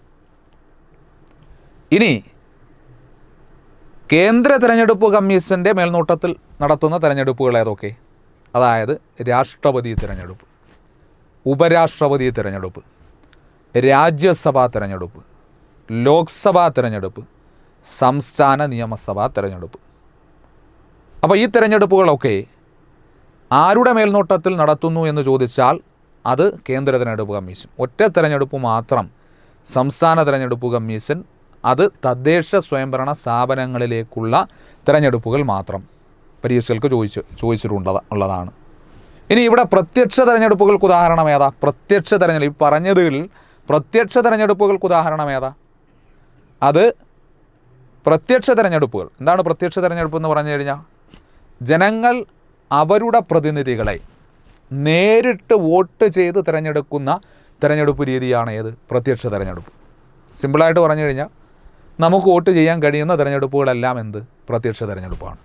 ഇനി കേന്ദ്ര തെരഞ്ഞെടുപ്പ് കമ്മീഷൻ്റെ മേൽനോട്ടത്തിൽ നടത്തുന്ന തെരഞ്ഞെടുപ്പുകൾ ഏതൊക്കെ? അതായത് രാഷ്ട്രപതി തെരഞ്ഞെടുപ്പ്, ഉപരാഷ്ട്രപതി തെരഞ്ഞെടുപ്പ്, രാജ്യസഭാ തെരഞ്ഞെടുപ്പ്, ലോക്സഭാ തെരഞ്ഞെടുപ്പ്, സംസ്ഥാന നിയമസഭാ തെരഞ്ഞെടുപ്പ്. അപ്പോൾ ഈ തെരഞ്ഞെടുപ്പുകളൊക്കെ ആരുടെ മേൽനോട്ടത്തിൽ നടത്തുന്നു എന്ന് ചോദിച്ചാൽ അത് കേന്ദ്ര തെരഞ്ഞെടുപ്പ് കമ്മീഷൻ. ഒറ്റ തെരഞ്ഞെടുപ്പ് മാത്രം സംസ്ഥാന തെരഞ്ഞെടുപ്പ് കമ്മീഷൻ, അത് തദ്ദേശ സ്വയംഭരണ സ്ഥാപനങ്ങളിലേക്കുള്ള തെരഞ്ഞെടുപ്പുകൾ മാത്രം. പരീക്ഷകൾക്ക് ചോദിച്ചിട്ടുള്ളതാണ്. ഇനി ഇവിടെ പ്രത്യക്ഷ തെരഞ്ഞെടുപ്പുകൾക്ക് ഉദാഹരണം ഏതാ? പ്രത്യക്ഷ തെരഞ്ഞെടുപ്പ് ഈ പറഞ്ഞതിൽ പ്രത്യക്ഷ തെരഞ്ഞെടുപ്പുകൾക്ക് ഉദാഹരണം ഏതാ? അത് പ്രത്യക്ഷ തെരഞ്ഞെടുപ്പുകൾ. എന്താണ് പ്രത്യക്ഷ തെരഞ്ഞെടുപ്പ് എന്ന് പറഞ്ഞു കഴിഞ്ഞാൽ ജനങ്ങൾ അവരുടെ പ്രതിനിധികളെ നേരിട്ട് വോട്ട് ചെയ്ത് തിരഞ്ഞെടുക്കുന്ന തിരഞ്ഞെടുപ്പ് രീതിയാണ് ഏത്? പ്രത്യക്ഷ തെരഞ്ഞെടുപ്പ്. സിമ്പിളായിട്ട് പറഞ്ഞു കഴിഞ്ഞാൽ നമുക്ക് വോട്ട് ചെയ്യാൻ കഴിയുന്ന തിരഞ്ഞെടുപ്പുകളെല്ലാം എന്ത്? പ്രത്യക്ഷ തെരഞ്ഞെടുപ്പാണ്.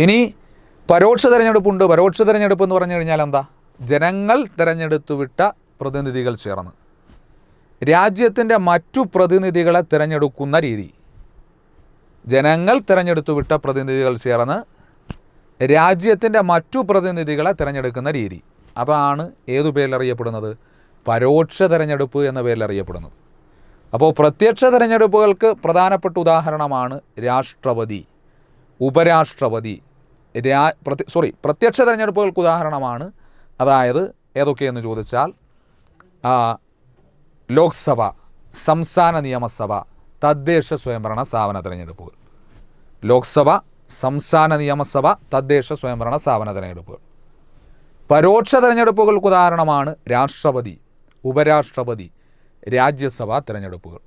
ഇനി പരോക്ഷ തിരഞ്ഞെടുപ്പുണ്ട്. പരോക്ഷ തിരഞ്ഞെടുപ്പ് എന്ന് പറഞ്ഞു കഴിഞ്ഞാൽ എന്താ? ജനങ്ങൾ തിരഞ്ഞെടുത്തു വിട്ട പ്രതിനിധികൾ ചേർന്ന് രാജ്യത്തിൻ്റെ മറ്റു പ്രതിനിധികളെ തിരഞ്ഞെടുക്കുന്ന രീതി. ജനങ്ങൾ തിരഞ്ഞെടുത്തു വിട്ട പ്രതിനിധികൾ ചേർന്ന് രാജ്യത്തിൻ്റെ മറ്റു പ്രതിനിധികളെ തിരഞ്ഞെടുക്കുന്ന രീതി. അതാണ് ഏതു പേരിലറിയപ്പെടുന്നത്? പരോക്ഷ തിരഞ്ഞെടുപ്പ് എന്ന പേരിലറിയപ്പെടുന്നത്. അപ്പോൾ പ്രത്യക്ഷ തിരഞ്ഞെടുപ്പുകൾക്ക് പ്രധാനപ്പെട്ട ഉദാഹരണമാണ് രാഷ്ട്രപതി, ഉപരാഷ്ട്രപതി. പ്രത്യക്ഷ തിരഞ്ഞെടുപ്പുകൾക്ക് ഉദാഹരണമാണ്, അതായത് ഏതൊക്കെയെന്ന് ചോദിച്ചാൽ ലോക്സഭ, സംസ്ഥാന നിയമസഭ, തദ്ദേശ സ്വയംഭരണ സ്ഥാപന തിരഞ്ഞെടുപ്പുകൾ. ലോക്സഭ, സംസ്ഥാന നിയമസഭ, തദ്ദേശ സ്വയംഭരണ സ്ഥാപന തിരഞ്ഞെടുപ്പുകൾ. പരോക്ഷ തിരഞ്ഞെടുപ്പുകൾക്ക് ഉദാഹരണമാണ് രാഷ്ട്രപതി, ഉപരാഷ്ട്രപതി, രാജ്യസഭാ തിരഞ്ഞെടുപ്പുകൾ.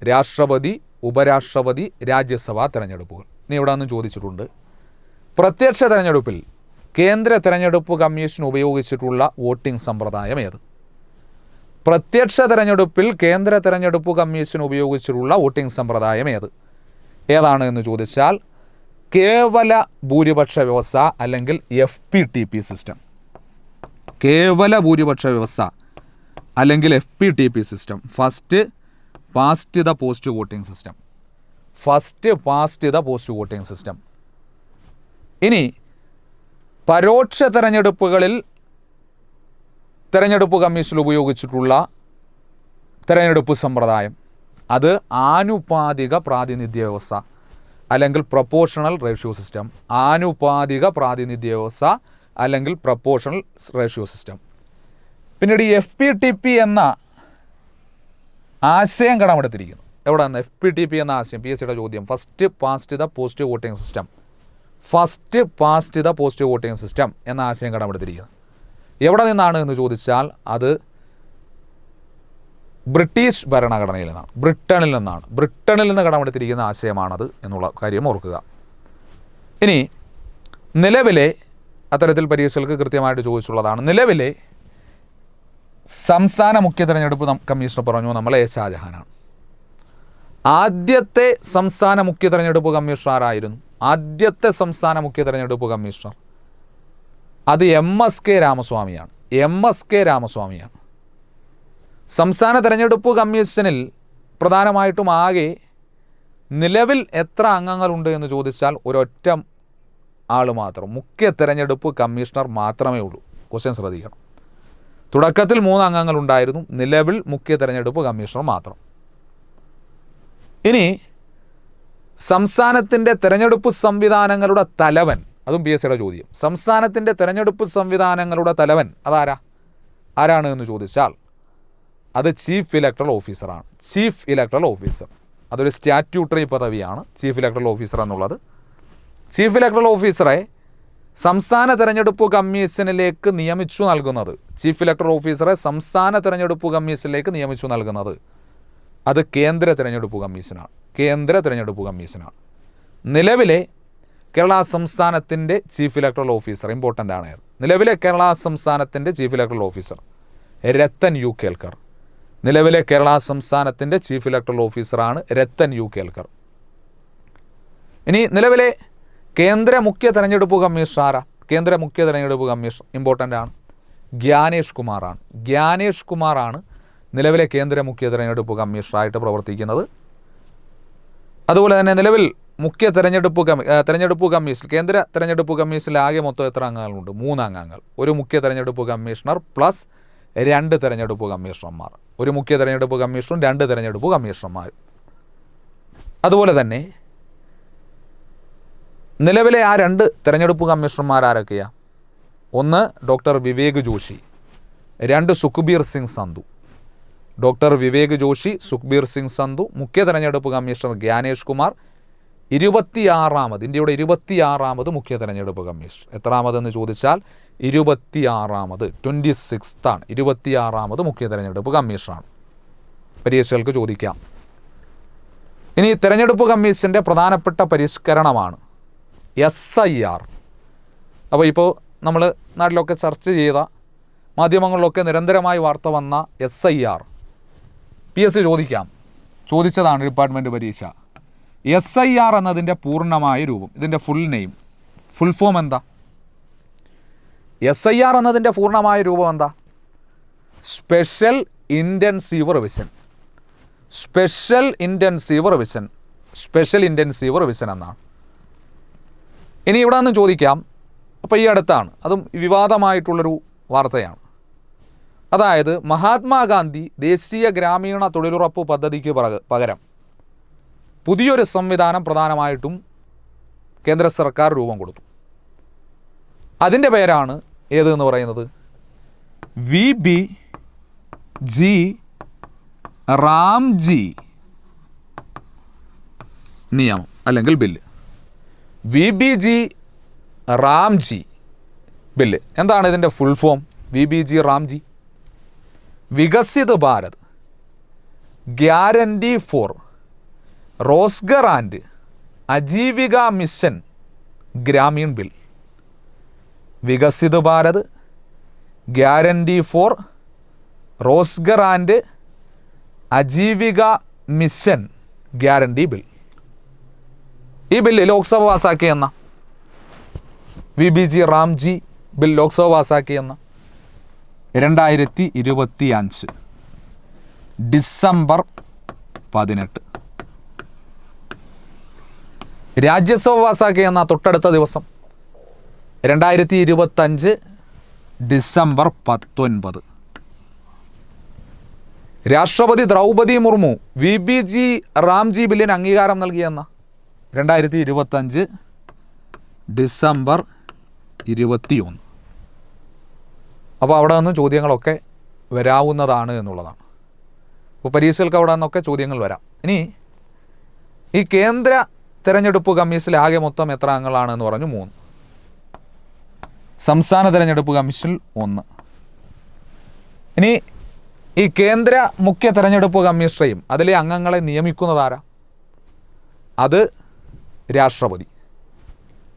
രാഷ്ട്രപതി, ഉപരാഷ്ട്രപതി, രാജ്യസഭാ തിരഞ്ഞെടുപ്പുകൾ. ഇനി ഇവിടെ നിന്ന് ചോദിച്ചിട്ടുണ്ട്, പ്രത്യക്ഷ തിരഞ്ഞെടുപ്പിൽ കേന്ദ്ര തിരഞ്ഞെടുപ്പ് കമ്മീഷൻ ഉപയോഗിച്ചിട്ടുള്ള വോട്ടിംഗ് സമ്പ്രദായം ഏത്? പ്രത്യക്ഷ തിരഞ്ഞെടുപ്പിൽ കേന്ദ്ര തിരഞ്ഞെടുപ്പ് കമ്മീഷൻ ഉപയോഗിച്ചിട്ടുള്ള വോട്ടിംഗ് സമ്പ്രദായം ഏതാണ് എന്ന് ചോദിച്ചാൽ കേവല ഭൂരിപക്ഷ വ്യവസ്ഥ അല്ലെങ്കിൽ FPTP സിസ്റ്റം. കേവല ഭൂരിപക്ഷ വ്യവസ്ഥ അല്ലെങ്കിൽ FPTP system. First past the post voting system. First past the post voting system. ഇനി പരോക്ഷ തെരഞ്ഞെടുപ്പുകളിൽ തെരഞ്ഞെടുപ്പ് കമ്മീഷൻ ഉപയോഗിച്ചിട്ടുള്ള തെരഞ്ഞെടുപ്പ് സമ്പ്രദായം അത് ആനുപാതിക പ്രാതിനിധ്യ വ്യവസ്ഥ അല്ലെങ്കിൽ പ്രൊപ്പോർഷണൽ റേഷ്യോ സിസ്റ്റം. ആനുപാതിക പ്രാതിനിധ്യ വ്യവസ്ഥ അല്ലെങ്കിൽ പ്രൊപ്പോർഷണൽ റേഷ്യോ സിസ്റ്റം. പിന്നീട് ഈ FPTP എന്ന ആശയം കടമെടുത്തിരിക്കുന്നു. എവിടെ നിന്ന്? FPTP എന്ന ആശയം PSCയുടെ ചോദ്യം. First past the post voting system. First past the post voting system എന്ന ആശയം കടമെടുത്തിരിക്കുന്നത് എവിടെ നിന്നാണ് എന്ന് ചോദിച്ചാൽ അത് ബ്രിട്ടീഷ് ഭരണഘടനയിൽ നിന്നാണ്, ബ്രിട്ടനിൽ നിന്നാണ്. ബ്രിട്ടനിൽ നിന്ന് കടമെടുത്തിരിക്കുന്ന ആശയമാണത് എന്നുള്ള കാര്യം ഓർക്കുക. ഇനി നിലവിലെ അത്തരത്തിൽ പരീക്ഷകൾക്ക് കൃത്യമായിട്ട് ചോദിച്ചുള്ളതാണ്. നിലവിലെ സംസ്ഥാന മുഖ്യ തെരഞ്ഞെടുപ്പ് കമ്മീഷണർ പറഞ്ഞു നമ്മൾ A. ഷാജഹാനാണ്. ആദ്യത്തെ സംസ്ഥാന മുഖ്യ തെരഞ്ഞെടുപ്പ് കമ്മീഷണർ ആരായിരുന്നു? ആദ്യത്തെ സംസ്ഥാന മുഖ്യ തെരഞ്ഞെടുപ്പ് കമ്മീഷണർ അത് MSK രാമസ്വാമിയാണ്. MSK രാമസ്വാമിയാണ്. സംസ്ഥാന തെരഞ്ഞെടുപ്പ് കമ്മീഷനിൽ പ്രധാനമായിട്ടും ആകെ നിലവിൽ എത്ര അംഗങ്ങളുണ്ട് എന്ന് ചോദിച്ചാൽ ഒരൊറ്റ ആൾ മാത്രം, മുഖ്യ തെരഞ്ഞെടുപ്പ് കമ്മീഷണർ മാത്രമേ ഉള്ളൂ. ക്വസ്റ്റ്യൻ ശ്രദ്ധിക്കണം. തുടക്കത്തിൽ 3 അംഗങ്ങളുണ്ടായിരുന്നു, നിലവിൽ മുഖ്യ തെരഞ്ഞെടുപ്പ് കമ്മീഷണർ മാത്രം. ഇനി സംസ്ഥാനത്തിൻ്റെ തെരഞ്ഞെടുപ്പ് സംവിധാനങ്ങളുടെ തലവൻ, അതും PSCയുടെ ചോദ്യം. സംസ്ഥാനത്തിൻ്റെ തെരഞ്ഞെടുപ്പ് സംവിധാനങ്ങളുടെ തലവൻ ആരാണ് എന്ന് ചോദിച്ചാൽ അത് ചീഫ് ഇലക്ടറൽ ഓഫീസറാണ്. ചീഫ് ഇലക്ടറൽ ഓഫീസർ അതൊരു സ്റ്റാറ്റ്യൂട്ടറി പദവിയാണ്, ചീഫ് ഇലക്ടറൽ ഓഫീസർ എന്നുള്ളത്. ചീഫ് ഇലക്ടറൽ ഓഫീസറെ സംസ്ഥാന തെരഞ്ഞെടുപ്പ് കമ്മീഷനിലേക്ക് നിയമിച്ചു നൽകുന്നത്, ചീഫ് ഇലക്ടറൽ ഓഫീസറെ സംസ്ഥാന തെരഞ്ഞെടുപ്പ് കമ്മീഷനിലേക്ക് നിയമിച്ചു നൽകുന്നത് അത് കേന്ദ്ര തെരഞ്ഞെടുപ്പ് കമ്മീഷനാണ്. കേന്ദ്ര തെരഞ്ഞെടുപ്പ് കമ്മീഷനാണ്. നിലവിലെ കേരള സംസ്ഥാനത്തിൻ്റെ ചീഫ് ഇലക്ടറൽ ഓഫീസർ ഇമ്പോർട്ടൻ്റ് ആണ്. നിലവിലെ കേരള സംസ്ഥാനത്തിൻ്റെ chief electoral officer Rathan U Kelkar. നിലവിലെ കേരള സംസ്ഥാനത്തിൻ്റെ ചീഫ് ഇലക്ടറൽ ഓഫീസറാണ് രത്തൻ യു കേൽക്കർ. ഇനി നിലവിലെ കേന്ദ്ര മുഖ്യ തെരഞ്ഞെടുപ്പ് കമ്മീഷണർ ആരാ? കേന്ദ്ര മുഖ്യ തെരഞ്ഞെടുപ്പ് കമ്മീഷണർ ഇമ്പോർട്ടൻ്റ് ആണ്, ജ്ഞാനേഷ് കുമാറാണ്. ജ്ഞാനേഷ് കുമാറാണ് നിലവിലെ കേന്ദ്ര മുഖ്യ തെരഞ്ഞെടുപ്പ് കമ്മീഷണറായിട്ട് പ്രവർത്തിക്കുന്നത്. അതുപോലെ തന്നെ നിലവിൽ മുഖ്യ തെരഞ്ഞെടുപ്പ് കമ്മീഷൻ, കേന്ദ്ര തെരഞ്ഞെടുപ്പ് കമ്മീഷനിൽ ആകെ മൊത്തം എത്ര അംഗങ്ങളുണ്ട്? 3 അംഗങ്ങൾ. ഒരു മുഖ്യ തെരഞ്ഞെടുപ്പ് കമ്മീഷണർ പ്ലസ് 2 തെരഞ്ഞെടുപ്പ് കമ്മീഷണർമാർ. ഒരു മുഖ്യ തെരഞ്ഞെടുപ്പ് കമ്മീഷണറും 2 തെരഞ്ഞെടുപ്പ് കമ്മീഷണർമാരും. അതുപോലെ തന്നെ നിലവിലെ ആ 2 തെരഞ്ഞെടുപ്പ് കമ്മീഷണർമാർ ആരൊക്കെയാണ്? ഒന്ന് ഡോക്ടർ വിവേക് ജോഷി, 2 സുഖ്ബീർ സിംഗ് സന്ധു. ഡോക്ടർ വിവേക് ജോഷി, സുഖ്ബീർ സിംഗ് സന്ധു. മുഖ്യ തെരഞ്ഞെടുപ്പ് കമ്മീഷണർ ജ്ഞാനേഷ് കുമാർ. 26ാമത്, ഇന്ത്യയുടെ 26ാമത് മുഖ്യ തെരഞ്ഞെടുപ്പ് കമ്മീഷണർ. എത്രാമതെന്ന് ചോദിച്ചാൽ 26ാമത്, 26th 26ാമത് മുഖ്യ തെരഞ്ഞെടുപ്പ് കമ്മീഷണറാണ്. പരീക്ഷകൾക്ക് ചോദിക്കാം. ഇനി തെരഞ്ഞെടുപ്പ് കമ്മീഷൻ്റെ പ്രധാനപ്പെട്ട പരിഷ്കരണമാണ് SIR. അപ്പോൾ ഇപ്പോൾ നമ്മൾ നാട്ടിലൊക്കെ ചർച്ച ചെയ്ത, മാധ്യമങ്ങളിലൊക്കെ നിരന്തരമായി വാർത്ത വന്ന SIR PSC ചോദിക്കാം, ചോദിച്ചതാണ് ഡിപ്പാർട്ട്മെൻറ്റ് പരീക്ഷ. SIR എന്നതിൻ്റെ പൂർണ്ണമായ രൂപം, ഇതിൻ്റെ ഫുൾ ഫോം എന്താ? SIR എന്നതിൻ്റെ പൂർണ്ണമായ രൂപം എന്താ? Special intensive revision. Special intensive revision എന്നാണ്. ഇനി ഇവിടെ നിന്ന് ചോദിക്കാം, അപ്പോൾ ഈ അടുത്താണ്, അതും വിവാദമായിട്ടുള്ളൊരു വാർത്തയാണ്. അതായത് മഹാത്മാഗാന്ധി ദേശീയ ഗ്രാമീണ തൊഴിലുറപ്പ് പദ്ധതിക്ക് പകരം പുതിയൊരു സംവിധാനം പ്രധാനമായിട്ടും കേന്ദ്ര സർക്കാർ രൂപം കൊടുത്തു. അതിൻ്റെ പേരാണ് ഏതെന്ന് പറയുന്നത് VBG റാംജി നിയമം അല്ലെങ്കിൽ ബില്ല്. VBG Ramji bill. എന്താണ് ഇതിൻ്റെ full form? VBG Ramji, Viksit Bharat guarantee for Rozgar and Ajeevika mission Gramin bill. Viksit Bharat guarantee for Rozgar and Ajeevika mission guarantee bill. ഈ ബില്ല് ലോക്സഭ പാസാക്കിയെന്ന VBG റാംജി ബിൽ ലോക്സഭ പാസാക്കിയെന്ന 2025 ഡിസംബർ 18. രാജ്യസഭ പാസാക്കിയെന്ന തൊട്ടടുത്ത ദിവസം 2025 ഡിസംബർ 19. രാഷ്ട്രപതി ദ്രൗപദി മുർമു VBG റാംജി ബില്ലിന് അംഗീകാരം നൽകിയെന്ന 2025 ഡിസംബർ 21. അപ്പോൾ അവിടെ നിന്ന് ചോദ്യങ്ങളൊക്കെ വരാവുന്നതാണ് എന്നുള്ളതാണ്. അപ്പോൾ പരീക്ഷകൾക്ക് അവിടെ നിന്നൊക്കെ ചോദ്യങ്ങൾ വരാം. ഇനി ഈ കേന്ദ്ര തെരഞ്ഞെടുപ്പ് കമ്മീഷനിൽ ആകെ മൊത്തം എത്ര അംഗങ്ങളാണെന്ന് പറഞ്ഞു? 3. സംസ്ഥാന തെരഞ്ഞെടുപ്പ് കമ്മീഷനിൽ 1. ഇനി ഈ കേന്ദ്ര മുഖ്യ തെരഞ്ഞെടുപ്പ് കമ്മീഷണറെയും അതിലെ അംഗങ്ങളെ നിയമിക്കുന്നതാരാ? അത് രാഷ്ട്രപതി.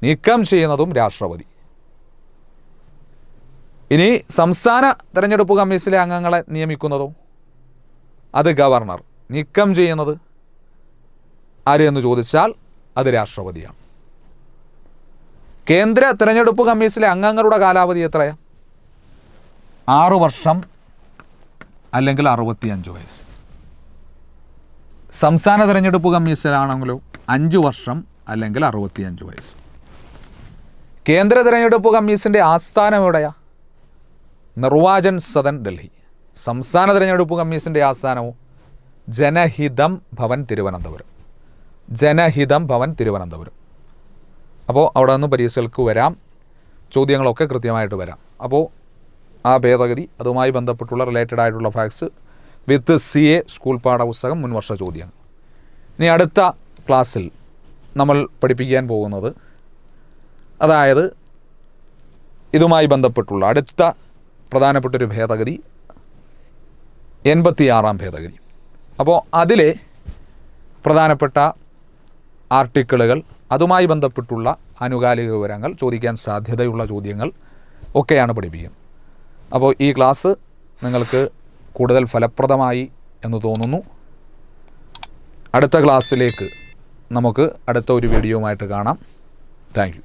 നീക്കം ചെയ്യുന്നതും രാഷ്ട്രപതി. ഇനി സംസ്ഥാന തെരഞ്ഞെടുപ്പ് കമ്മീഷനിലെ അംഗങ്ങളെ നിയമിക്കുന്നതോ? അത് ഗവർണർ. നീക്കം ചെയ്യുന്നത് ആര് എന്ന് ചോദിച്ചാൽ അത് രാഷ്ട്രപതിയാണ്. കേന്ദ്ര തെരഞ്ഞെടുപ്പ് കമ്മീഷനിലെ അംഗങ്ങളുടെ കാലാവധി എത്രയാണ്? 6 വർഷം അല്ലെങ്കിൽ 65 വയസ്സ്. സംസ്ഥാന തെരഞ്ഞെടുപ്പ് കമ്മീഷനാണെങ്കിലോ 5 വർഷം അല്ലെങ്കിൽ 65 വയസ്സ്. കേന്ദ്ര തെരഞ്ഞെടുപ്പ് കമ്മീഷൻ്റെ ആസ്ഥാനം എവിടെയാണ്? നിർവാചൻ സദൻ, ഡൽഹി. സംസ്ഥാന തെരഞ്ഞെടുപ്പ് കമ്മീഷൻ്റെ ആസ്ഥാനമോ ജനഹിതം ഭവൻ, തിരുവനന്തപുരം. ജനഹിതം ഭവൻ, തിരുവനന്തപുരം. അപ്പോൾ അവിടെ നിന്ന് പരീക്ഷകൾക്ക് വരാം, ചോദ്യങ്ങളൊക്കെ കൃത്യമായിട്ട് വരാം. അപ്പോൾ ആ ഭേദഗതി, അതുമായി ബന്ധപ്പെട്ടുള്ള റിലേറ്റഡ് ആയിട്ടുള്ള ഫാക്ട്സ് വിത്ത് CA സ്കൂൾ പാഠപുസ്തകം മുൻവർഷ ചോദ്യങ്ങൾ. ഇനി അടുത്ത ക്ലാസ്സിൽ നമ്മൾ പഠിപ്പിക്കാൻ പോകുന്നത്, അതായത് ഇതുമായി ബന്ധപ്പെട്ടുള്ള അടുത്ത പ്രധാനപ്പെട്ടൊരു ഭേദഗതി 86ാം ഭേദഗതി. അപ്പോൾ അതിലെ പ്രധാനപ്പെട്ട ആർട്ടിക്കിളുകൾ, അതുമായി ബന്ധപ്പെട്ടുള്ള ആനുകാലിക വിവരങ്ങൾ, ചോദിക്കാൻ സാധ്യതയുള്ള ചോദ്യങ്ങൾ ഒക്കെയാണ് പഠിപ്പിക്കുന്നത്. അപ്പോൾ ഈ ക്ലാസ് നിങ്ങൾക്ക് കൂടുതൽ ഫലപ്രദമായി എന്ന് തോന്നുന്നു. അടുത്ത ക്ലാസ്സിലേക്ക് നമുക്ക് അടുത്ത ഒരു വീഡിയോയുമായിട്ട് കാണാം. Thank you.